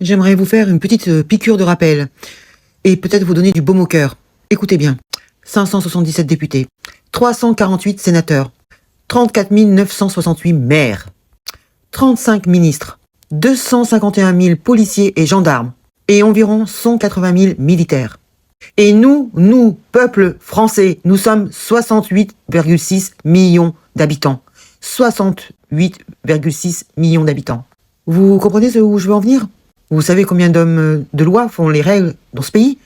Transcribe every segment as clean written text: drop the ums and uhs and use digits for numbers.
J'aimerais vous faire une petite piqûre de rappel et peut-être vous donner du baume au cœur. Écoutez bien, 577 députés, 348 sénateurs, 34 968 maires, 35 ministres, 251 000 policiers et gendarmes et environ 180 000 militaires. Et nous, peuple français, nous sommes 68,6 millions d'habitants. 68,6 millions d'habitants. Vous comprenez où je veux en venir? Vous savez combien d'hommes de loi font les règles dans ce pays?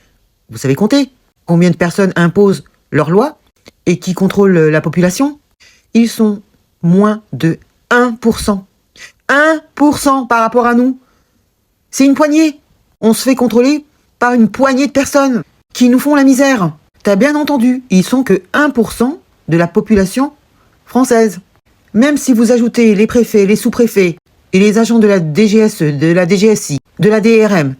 Vous savez compter? Combien de personnes imposent leurs lois et qui contrôlent la population? Ils sont moins de 1%. 1% par rapport à nous. C'est une poignée. On se fait contrôler par une poignée de personnes qui nous font la misère. T'as bien entendu, ils sont que 1% de la population française. Même si vous ajoutez les préfets, les sous-préfets et les agents de la DGSE, de la DGSI, de la DRM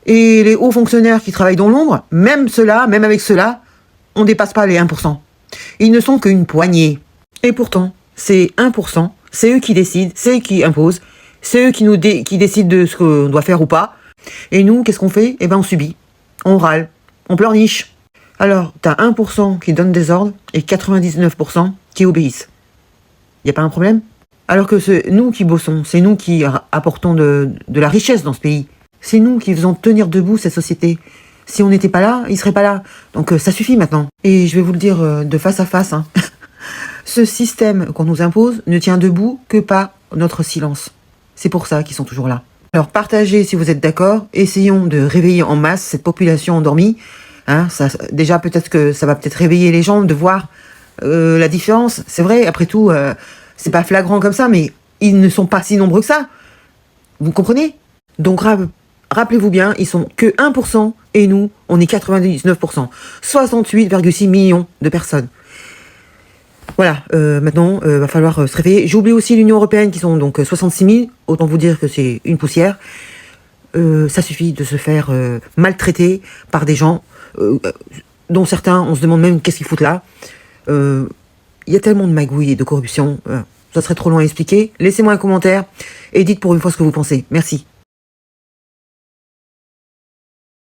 et les hauts fonctionnaires qui travaillent dans l'ombre, même avec cela, on ne dépasse pas les 1%. Ils ne sont qu'une poignée. Et pourtant, ces 1%, c'est eux qui décident, c'est eux qui imposent, c'est eux qui décident de ce qu'on doit faire ou pas. Et nous, qu'est-ce qu'on fait? Eh ben, on subit, on râle, on pleurniche. Alors, t'as 1% qui donne des ordres et 99% qui obéissent. Y a pas un problème? Alors que c'est nous qui bossons, c'est nous qui apportons de la richesse dans ce pays. C'est nous qui faisons tenir debout cette société. Si on n'était pas là, ils seraient pas là. Donc ça suffit maintenant. Et je vais vous le dire de face à face. Ce système qu'on nous impose ne tient debout que par notre silence. C'est pour ça qu'ils sont toujours là. Alors partagez si vous êtes d'accord. Essayons de réveiller en masse cette population endormie. Déjà peut-être que ça va peut-être réveiller les gens de voir la différence. C'est vrai, après tout, c'est pas flagrant comme ça, mais ils ne sont pas si nombreux que ça. Vous comprenez? Donc rappelez-vous bien, ils sont que 1% et nous, on est 99%. 68,6 millions de personnes. Voilà, maintenant, va falloir se réveiller. J'oublie aussi l'Union Européenne qui sont donc 66 000. Autant vous dire que c'est une poussière. Ça suffit de se faire maltraiter par des gens dont certains, on se demande même qu'est-ce qu'ils foutent là. Il y a tellement de magouilles et de corruption. Ça serait trop long à expliquer. Laissez-moi un commentaire et dites pour une fois ce que vous pensez. Merci.